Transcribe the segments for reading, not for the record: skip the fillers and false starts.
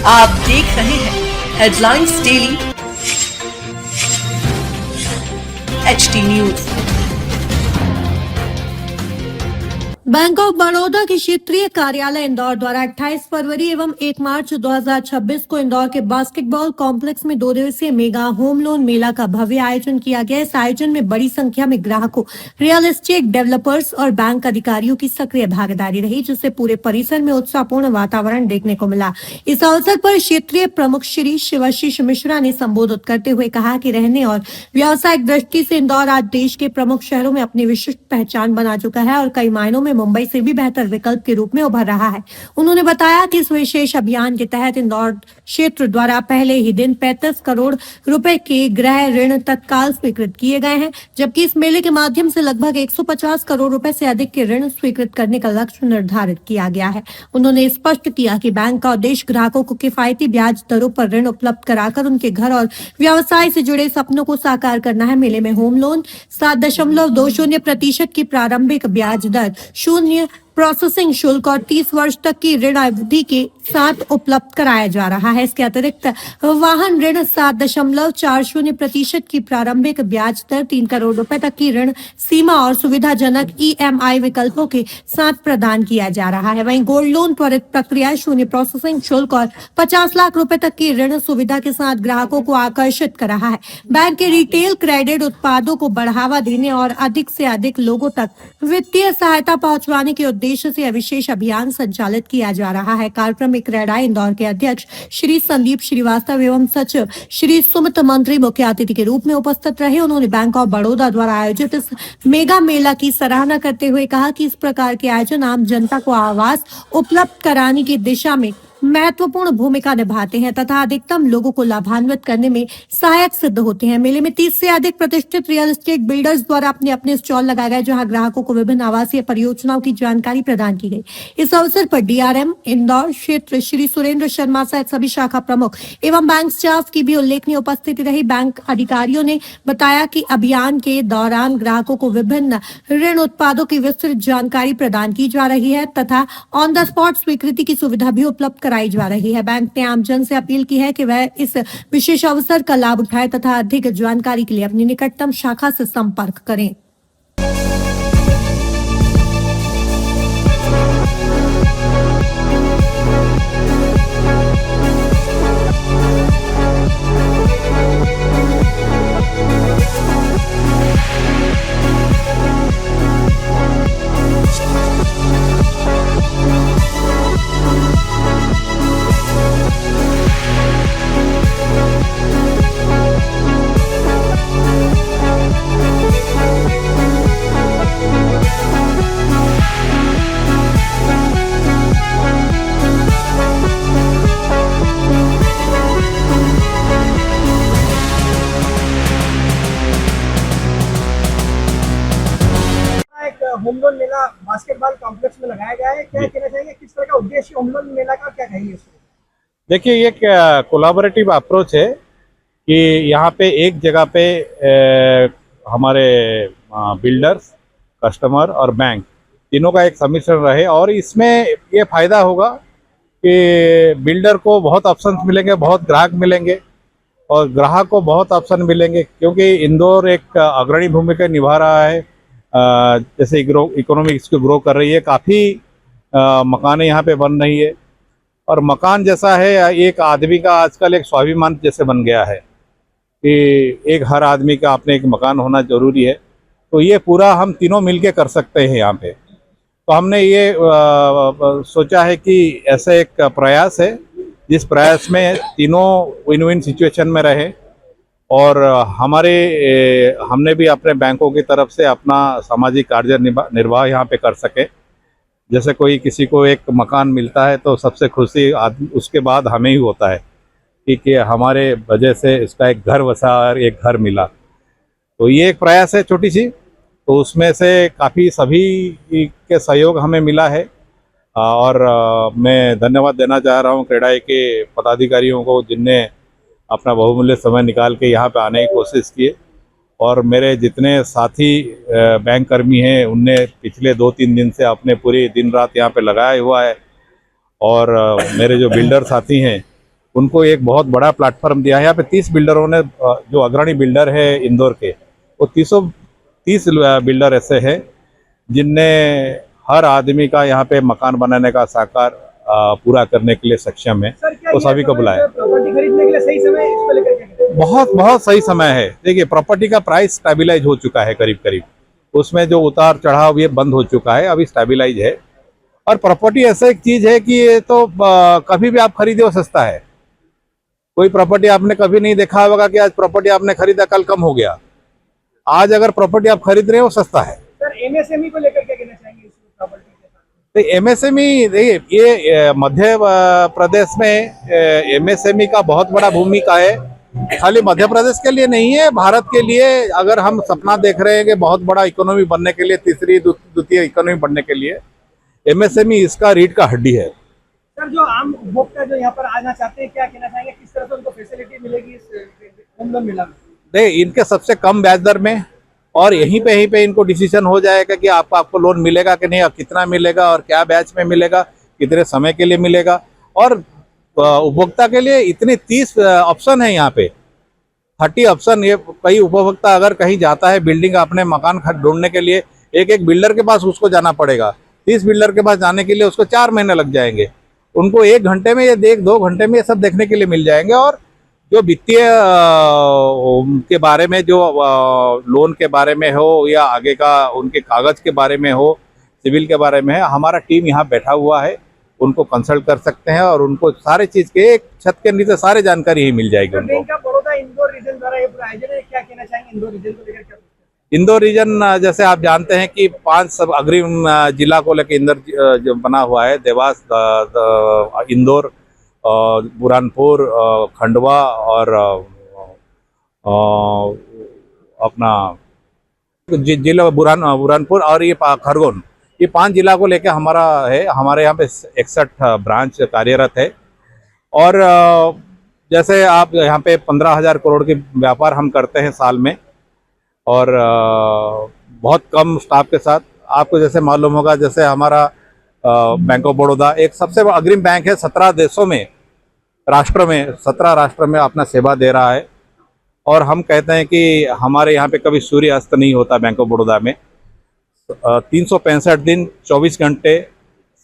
आप देख रहे हैं headlines daily HD news. Bank of Baroda के क्षेत्रीय कार्यालय इंदौर द्वारा 28 फरवरी एवं 1 मार्च 2026 को इंदौर के बास्केटबॉल कॉम्प्लेक्स में 2 दिवसीय मेगा होम लोन मेला का भव्य आयोजन किया गया। इस आयोजन में बड़ी संख्या में ग्राहकों, रियल एस्टेट डेवलपर्स और बैंक अधिकारियों की सक्रिय भागीदारी रही, जिससे पूरे परिसर में उत्साहपूर्ण वातावरण देखने को मिला। इस अवसर पर क्षेत्रीय प्रमुख श्री शिवाशीष मिश्रा ने संबोधित करते हुए कहा कि रहने और व्यावसायिक दृष्टि से इंदौर आज देश के प्रमुख शहरों में अपनी विशिष्ट पहचान बना चुका है और कई मायनों में मुंबई से भी बेहतर विकल्प के रूप में उभर रहा है। उन्होंने बताया कि इस विशेष अभियान के तहत इंदौर क्षेत्र द्वारा पहले ही दिन 35 करोड़ रुपए के गृह ऋण तत्काल स्वीकृत किए गए हैं, जबकि इस मेले के माध्यम से लगभग 150 करोड़ रुपए से अधिक के ऋण स्वीकृत करने का लक्ष्य निर्धारित किया गया है। उन्होंने स्पष्ट किया कि बैंक का उद्देश्य ग्राहकों को किफायती ब्याज दरों पर ऋण उपलब्ध कराकर उनके घर और व्यवसाय से जुड़े सपनों को साकार करना है। मेले में होम लोन 7.20% की प्रारंभिक ब्याज दर, शून्य प्रोसेसिंग शुल्क और 30 वर्ष तक की ऋण अवधि के साथ उपलब्ध कराया जा रहा है। इसके अतिरिक्त वाहन ऋण 7.40% की प्रारंभिक ब्याज दर, 3 करोड़ रुपए तक की ऋण सीमा और सुविधाजनक EMI विकल्पों के साथ प्रदान किया जा रहा है। वहीं गोल्ड लोन त्वरित प्रक्रिया, शून्य प्रोसेसिंग शुल्क और 50 लाख रुपए तक की ऋण सुविधा के साथ ग्राहकों को आकर्षित कर रहा है। बैंक के रिटेल क्रेडिट उत्पादों को बढ़ावा देने और अधिक से अधिक लोगों तक वित्तीय सहायता पहुंचवाने के उद्देश्य से विशेष अभियान संचालित किया जा रहा है। कार्यक्रम में क्रेडाई इंदौर के अध्यक्ष श्री संदीप श्रीवास्तव एवं सचिव श्री सुमित मंत्री मुख्य अतिथि के रूप में उपस्थित रहे। उन्होंने बैंक ऑफ बड़ौदा द्वारा आयोजित इस मेगा मेला की सराहना करते हुए कहा कि इस प्रकार के आयोजन आम जनता को आवास उपलब्ध कराने की दिशा में महत्वपूर्ण भूमिका निभाते हैं तथा अधिकतम लोगों को लाभान्वित करने में सहायक सिद्ध होते हैं। मेले में 30 से अधिक प्रतिष्ठित रियल एस्टेट बिल्डर्स द्वारा अपने अपने स्टॉल लगाए गए, जहां ग्राहकों को विभिन्न आवासीय परियोजनाओं की जानकारी प्रदान की गई। इस अवसर पर DRM इंदौर क्षेत्र श्री सुरेंद्र शर्मा सहित सभी शाखा प्रमुख एवं बैंक स्टाफ की भी उल्लेखनीय उपस्थिति रही। बैंक अधिकारियों ने बताया कि अभियान के दौरान ग्राहकों को विभिन्न ऋण उत्पादों की विस्तृत जानकारी प्रदान की जा रही है तथा ऑन द स्पॉट स्वीकृति की सुविधा भी उपलब्ध कराई जा रही है। बैंक ने आम जन से अपील की है कि वह इस विशेष अवसर का लाभ उठाए तथा अधिक जानकारी के लिए अपनी निकटतम शाखा से संपर्क करें। होम लोन मेला बास्केटबॉल कॉम्प्लेक्स में लगाया गया है। क्या कहना चाहिए, किस तरह का उद्देश्य होम लोन मेला का, क्या कहेंगे इसमें? देखिए, ये कोलैबोरेटिव अप्रोच है कि यहाँ पे एक जगह पे हमारे बिल्डर्स, कस्टमर और बैंक तीनों का एक सम्मिश्रण रहे और इसमें ये फायदा होगा कि बिल्डर को बहुत ऑप्शंस मिलेंगे, बहुत ग्राहक मिलेंगे और ग्राहक को बहुत ऑप्शन मिलेंगे, क्योंकि इंदौर एक अग्रणी भूमिका निभा रहा है। जैसे इकोनॉमी इसको ग्रो कर रही है, काफ़ी मकानें यहाँ पे बन रही है और मकान जैसा है एक आदमी का आजकल एक स्वाभिमान जैसे बन गया है कि एक हर आदमी का अपने एक मकान होना जरूरी है। तो ये पूरा हम तीनों मिलके कर सकते हैं यहाँ पे। तो हमने ये सोचा है कि ऐसा एक प्रयास है जिस प्रयास में तीनों विन विन सिचुएशन में रहे और हमने भी अपने बैंकों की तरफ से अपना सामाजिक कार्य निर्वाह यहाँ पे कर सके। जैसे कोई किसी को एक मकान मिलता है तो सबसे खुशी उसके बाद हमें ही होता है कि हमारे वजह से इसका एक घर बसा और एक घर मिला। तो ये एक प्रयास है छोटी सी, तो उसमें से काफ़ी सभी के सहयोग हमें मिला है और मैं धन्यवाद देना चाह रहा हूँ क्रेडाई के पदाधिकारियों को, जिनने अपना बहुमूल्य समय निकाल के यहाँ पे आने की कोशिश की और मेरे जितने साथी बैंक कर्मी हैं उनने पिछले 2-3 दिन से अपने पूरी दिन रात यहाँ पे लगाया हुआ है और मेरे जो बिल्डर साथी हैं उनको एक बहुत बड़ा प्लेटफॉर्म दिया है। यहाँ पे 30 बिल्डरों ने जो अग्रणी बिल्डर है इंदौर के, वो 30 बिल्डर ऐसे हैं जिनने हर आदमी का यहाँ पे मकान बनाने का साकार पूरा करने के लिए सक्षम है। सर क्या तो सभी को बुलाया। प्रॉपर्टी खरीदने के लिए सही समय है, इसको लेकर क्या कहते हैं? बहुत सही समय है। देखिए, प्रॉपर्टी का प्राइस स्टेबलाइज हो चुका है करीब, उसमें जो उतार चढ़ाव ये बंद हो चुका है, अभी स्टेबलाइज है। और प्रॉपर्टी ऐसा एक चीज है कि ये तो कभी भी आप खरीदे वो सस्ता है। कोई प्रॉपर्टी आपने कभी नहीं देखा होगा कि आज प्रॉपर्टी आपने खरीदा कल कम हो गया। आज अगर प्रॉपर्टी आप खरीद रहे हो सस्ता है। सर एमएसएमई को लेकर क्या कहना चाहेंगे इस प्रॉपर्टी के साथ? तो एमएसएमई, देखिए ये मध्य प्रदेश में एमएसएमई का बहुत बड़ा भूमिका है। खाली मध्य प्रदेश के लिए नहीं है, भारत के लिए। अगर हम सपना देख रहे हैं कि बहुत बड़ा इकोनॉमी बनने के लिए, तीसरी द्वितीय इकोनॉमी बनने के लिए एमएसएमई इसका रीढ़ का हड्डी है। सर जो आम उपभोक्ता जो यहाँ पर आना चाहते हैं, क्या कहना चाहेंगे, किस तरह से उनको फैसिलिटी मिलेगी इस होम लोन मेला में? नहीं, इनके सबसे कम ब्याज दर में, और यहीं पे इनको डिसीजन हो जाएगा कि आपको लोन मिलेगा कि नहीं, और कितना मिलेगा, और क्या ब्याज में मिलेगा, कितने समय के लिए मिलेगा। और उपभोक्ता के लिए इतने 30 ऑप्शन है यहाँ पे, 30 ऑप्शन। ये कई उपभोक्ता अगर कहीं जाता है बिल्डिंग अपने मकान ढूंढने के लिए, एक बिल्डर के पास उसको जाना पड़ेगा। 30 बिल्डर के पास जाने के लिए उसको 4 महीने लग जाएंगे। उनको 1 घंटे में या 2 घंटे में ये सब देखने के लिए मिल जाएंगे। और जो वित्तीय के बारे में, जो लोन के बारे में हो या आगे का उनके कागज के बारे में हो, सिविल के बारे में है, हमारा टीम यहाँ बैठा हुआ है, उनको कंसल्ट कर सकते हैं और उनको सारे चीज के एक छत के नीचे सारे जानकारी ही मिल जाएगी उनको। Bank of Baroda Indore region द्वारा ये पूरा आयोजन है, क्या कहना चाहेंगे इंदौर रीजन को लेकर? क्या इंदौर रीजन, जैसे आप जानते हैं कि 5 सब अग्रिम जिला को लेकर इंदौर जो बना हुआ है, देवास, इंदौर, बुरहानपुर, खंडवा और अपना जिला बुरहानपुर और ये खरगोन, ये 5 जिला को लेकर हमारा है। हमारे यहाँ पे 61 ब्रांच कार्यरत है। और जैसे आप यहाँ पे 15,000 करोड़ के व्यापार हम करते हैं साल में, और बहुत कम स्टाफ के साथ। आपको जैसे मालूम होगा, जैसे हमारा बैंक ऑफ बड़ौदा एक सबसे अग्रिम बैंक है, 17 देशों में, राष्ट्र में, 17 राष्ट्र में अपना सेवा दे रहा है। और हम कहते हैं कि हमारे यहाँ पे कभी सूर्य अस्त नहीं होता। बैंक ऑफ बड़ौदा में 365 दिन 24 घंटे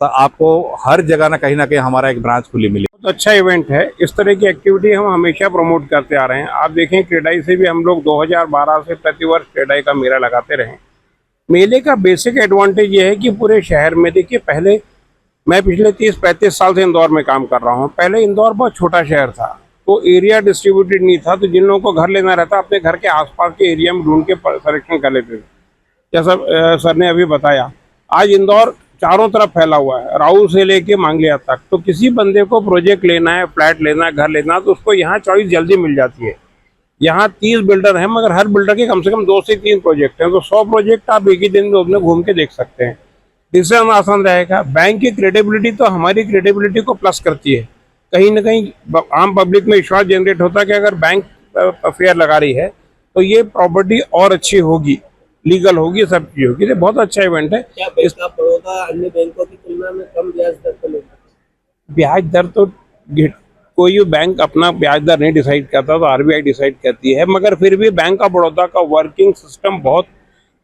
आपको हर जगह ना कहीं हमारा एक ब्रांच खुली मिली। बहुत अच्छा इवेंट है। इस तरह की एक्टिविटी हम हमेशा प्रमोट करते आ रहे हैं। आप देखें, क्रेडाई से भी हम लोग 2012 से प्रतिवर्ष क्रेडाई का मेला लगाते रहे। मेले का बेसिक एडवांटेज ये है कि पूरे शहर में, देखिए पहले मैं पिछले 30-35 साल से इंदौर में काम कर रहा हूँ। पहले इंदौर बहुत छोटा शहर था, तो एरिया डिस्ट्रीब्यूटेड नहीं था, तो जिन लोगों को घर लेना रहता अपने घर के आसपास के एरिया में ढूंढ के सिलेक्शन कर लेते थे, जैसा सर ने अभी बताया। आज इंदौर चारों तरफ फैला हुआ है, राऊ से लेके मांगलिया तक। तो किसी बंदे को प्रोजेक्ट लेना है, फ्लैट लेना है, घर लेना है, तो उसको यहाँ चॉइस जल्दी मिल जाती है। यहाँ 30 बिल्डर हैं, मगर हर बिल्डर के कम से कम 2 से 3 प्रोजेक्ट हैं, तो 100 प्रोजेक्ट आप एक ही दिन में अपने घूम के देख सकते हैं। डिसीजन आसान रहेगा। बैंक की क्रेडिबिलिटी तो हमारी क्रेडिबिलिटी को प्लस करती है। कहीं ना कहीं आम पब्लिक में विश्वास जनरेट होता है कि अगर बैंक फेयर लगा रही है तो ये प्रॉपर्टी और अच्छी होगी, लीगल होगी, सब चीज होगी। तो बहुत अच्छा इवेंट है। क्या बैंक ऑफ बड़ौदा अन्य बैंकों की तुलना में कम ब्याज दर पर लेता है? ब्याज दर तो कोई बैंक अपना ब्याज दर नहीं डिसाइड करता, तो आरबीआई डिसाइड करती है। मगर फिर भी बैंक ऑफ बड़ौदा का वर्किंग सिस्टम बहुत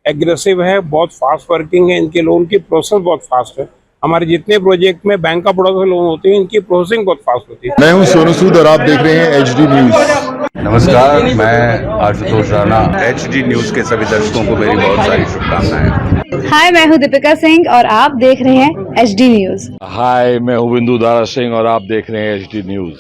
एग्रेसिव है, बहुत फास्ट वर्किंग है। इनके लोन की प्रोसेस बहुत फास्ट है। हमारे जितने प्रोजेक्ट में बैंक ऑफ बड़ौदा से लोन होते हैं, इनकी प्रोसेसिंग बहुत फास्ट होती है। मैं हूं सोनू सूद और आप देख रहे हैं HD न्यूज। नमस्कार, मैं आशुतोष राणा। HD न्यूज के सभी दर्शकों को मेरी बहुत सारी शुभकामनाएं। हाय, मैं हूं दीपिका सिंह और आप देख रहे हैं HD न्यूज। हाय, मैं हूं बिंदु दारा सिंह और आप देख रहे हैं HD न्यूज।